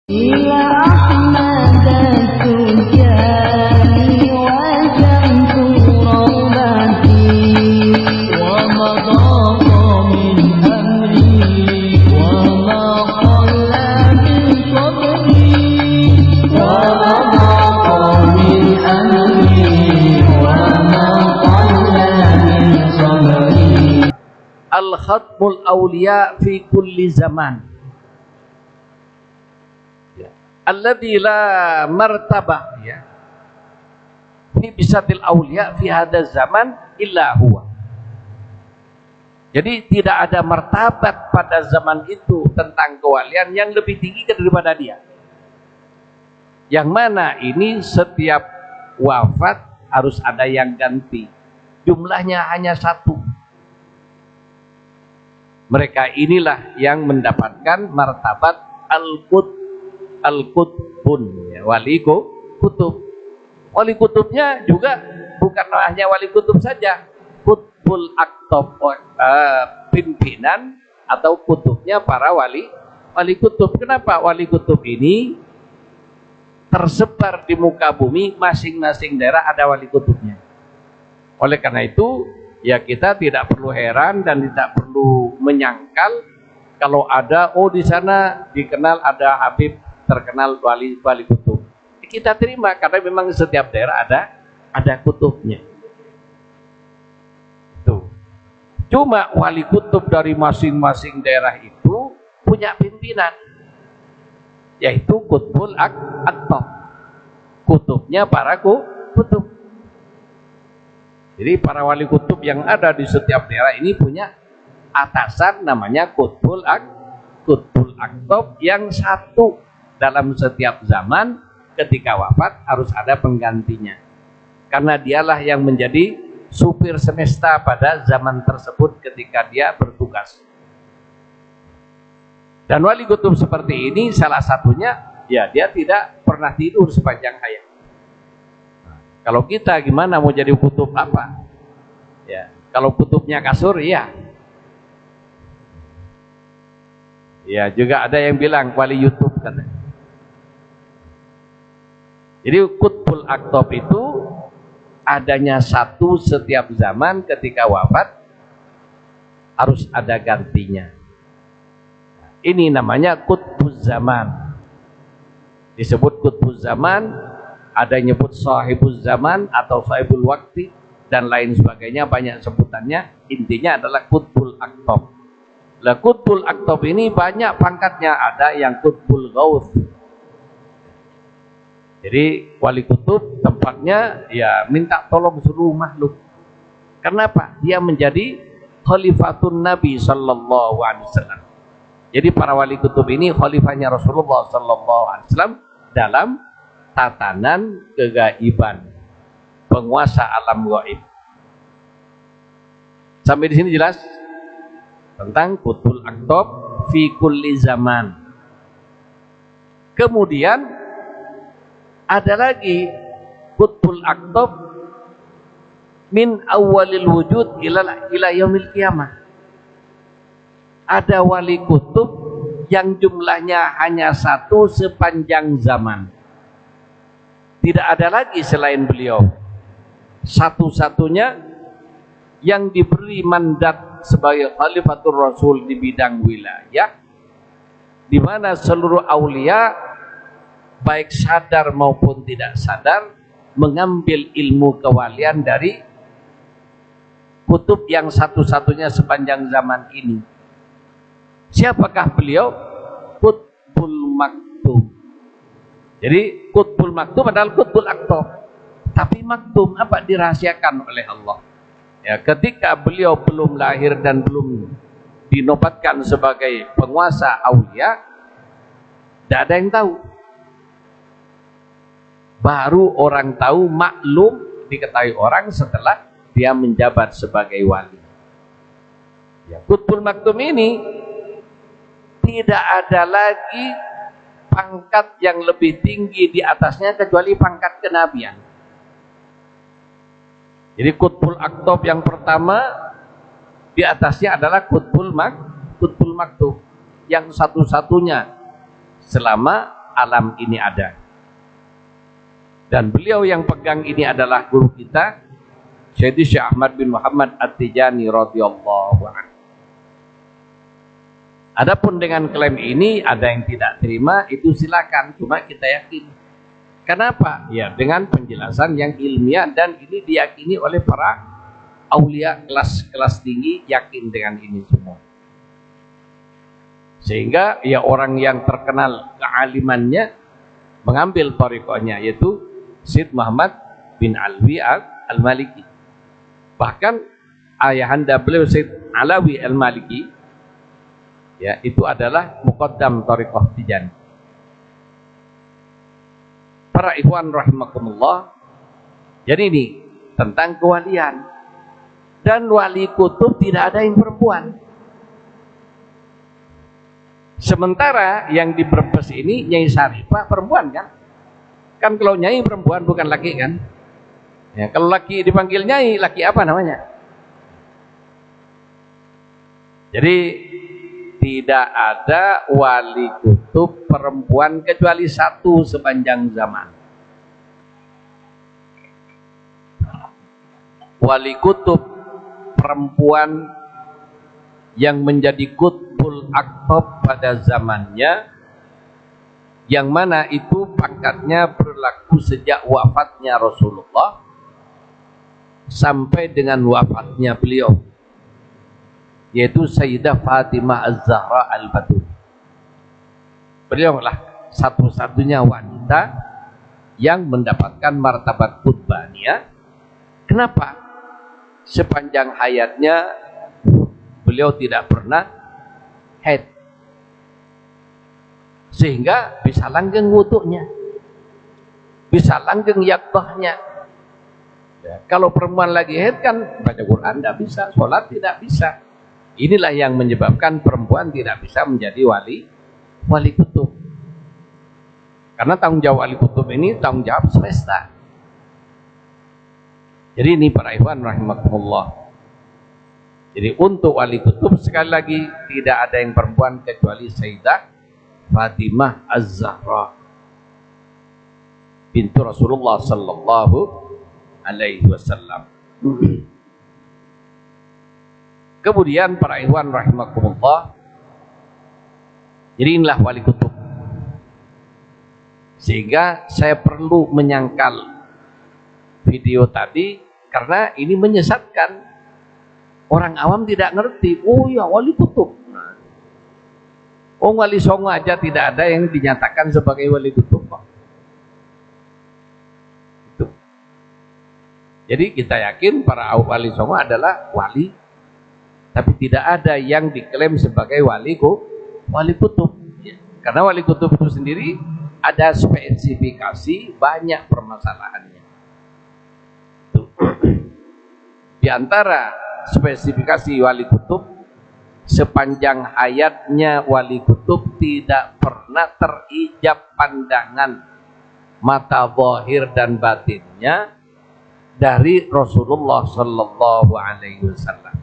إلى أحمد التجاني وجمت روضتي ومضى من أمري وما قل من صبري ومضى من أمري وما قل من صبري. Al-khatmul awliya fi kulli zaman. Alladzi la martabah ya fi bisatil awliya fi hadha zaman illa huwa. Jadi tidak ada martabat pada zaman itu tentang kewalian yang lebih tinggi daripada dia. Yang mana ini setiap wafat harus ada yang ganti. Jumlahnya hanya satu. Mereka inilah yang mendapatkan martabat al-qutbun ya, wali kutub. Wali kutubnya juga bukan hanya wali kutub saja, qutbul aktob, pimpinan atau kutubnya para wali kutub. Kenapa wali kutub ini tersebar di muka bumi, masing-masing daerah ada wali kutubnya. Oleh karena itu ya kita tidak perlu heran dan tidak perlu menyangkal kalau ada di sana dikenal ada Habib terkenal wali kutub. Kita terima karena memang setiap daerah ada kutubnya. Tuh. Cuma wali kutub dari masing-masing daerah itu punya pimpinan, yaitu qutbul aktob. Kutubnya para kutub. Jadi para wali kutub yang ada di setiap daerah ini punya atasan namanya qutbul aktob yang satu. Dalam setiap zaman ketika wafat harus ada penggantinya, karena dialah yang menjadi supir semesta pada zaman tersebut ketika dia bertugas. Dan wali kutub seperti ini salah satunya ya dia tidak pernah tidur sepanjang hayat. Kalau kita gimana mau jadi kutub apa ya, kalau kutubnya kasur ya juga ada yang bilang wali YouTube katanya. Jadi qutbul aktob itu adanya satu setiap zaman, ketika wafat harus ada gantinya. Ini namanya qutbuz zaman. Disebut qutbuz zaman, ada yang nyebut sahibuz zaman atau sahibul wakti dan lain sebagainya, banyak sebutannya. Intinya adalah qutbul aktob. Lah qutbul aktob ini banyak pangkatnya, ada yang qutbul ghauth. Jadi wali kutub tempatnya ya minta tolong seluruh makhluk. Kenapa? Dia menjadi khalifatun Nabi sallallahu alaihi wasallam. Jadi para wali kutub ini khalifahnya Rasulullah sallallahu alaihi wasallam dalam tatanan kegaiban, penguasa alam gaib. Sampai di sini jelas tentang qutbul aktob fi kulli zaman. Kemudian ada lagi qutbul aktob min awalil wujud ila yaumil qiyamah. Ada wali kutub yang jumlahnya hanya satu sepanjang zaman. Tidak ada lagi selain beliau. Satu-satunya yang diberi mandat sebagai khalifatur Rasul di bidang wilayah, di mana seluruh aulia baik sadar maupun tidak sadar mengambil ilmu kewalian dari kutub yang satu-satunya sepanjang zaman ini. Siapakah beliau? Qutbul maktum. Jadi qutbul maktum adalah qutbul aktob, tapi maktum apa? Dirahasiakan oleh Allah ya, ketika beliau belum lahir dan belum dinobatkan sebagai penguasa aulia, tidak ada yang tahu. Baru orang tahu, maklum, diketahui orang setelah dia menjabat sebagai wali. Ya, qutbul maktum ini tidak ada lagi pangkat yang lebih tinggi di atasnya kecuali pangkat kenabian. Jadi qutbul aktob yang pertama di atasnya adalah qutbul maktum yang satu-satunya selama alam ini ada. Dan beliau yang pegang ini adalah guru kita, Syekh Ahmad bin Muhammad At-Tijani radhiyallahu anhu. Adapun dengan klaim ini ada yang tidak terima, itu silakan, cuma kita yakin. Kenapa? Ya dengan penjelasan yang ilmiah dan ini diyakini oleh para aulia kelas tinggi, yakin dengan ini semua. Sehingga ya orang yang terkenal kealimannya mengambil thariqahnya, yaitu Syed Muhammad bin Alwi al-Maliki. Bahkan ayahanda beliau Syed Alawi al-Maliki, ya, itu adalah muqaddam thariqah Tijani. Para ikhwan rahimakumullah, jadi ini tentang kewalian. Dan wali kutub tidak ada yang perempuan. Sementara yang di Brebes ini Nyai Sarifah perempuan kan? Kan kalau Nyai perempuan bukan laki kan? Ya, kalau laki dipanggil Nyai, laki apa namanya? Jadi tidak ada wali kutub perempuan kecuali satu sepanjang zaman. Wali kutub perempuan yang menjadi kutbul aktob pada zamannya, yang mana itu pangkatnya berlaku sejak wafatnya Rasulullah sampai dengan wafatnya beliau, yaitu Sayyidah Fatimah Az-Zahra Al-Batul. Beliau lah satu-satunya wanita yang mendapatkan martabat kutbaniyah. Kenapa? Sepanjang hayatnya beliau tidak pernah haid, sehingga bisa langgeng wudunya, bisa langgeng yakbahnya. Ya, kalau perempuan lagi haid kan baca Quran tidak bisa, sholat tidak bisa. Inilah yang menyebabkan perempuan tidak bisa menjadi wali kutub. Karena tanggung jawab wali kutub ini tanggung jawab semesta. Jadi ini para ikhwan rahimakumullah. Jadi untuk wali kutub sekali lagi tidak ada yang perempuan kecuali Sayyidah Fatimah Az-Zahra bintu Rasulullah sallallahu alaihi wasallam. Kemudian para ikhwan rahimakumullah, jadi inilah wali kutub. Sehingga saya perlu menyangkal video tadi karena ini menyesatkan. Orang awam tidak ngerti. Oh ya, wali kutub. Oh, wali songo aja tidak ada yang dinyatakan sebagai wali kutub. Itu. Jadi kita yakin para wali songo adalah wali, tapi tidak ada yang diklaim sebagai wali kutub. Karena wali kutub itu sendiri ada spesifikasi, banyak permasalahannya. Di antara spesifikasi wali kutub, sepanjang hayatnya wali kutub tidak pernah terijab pandangan mata zahir dan batinnya dari Rasulullah sallallahu alaihi wasallam.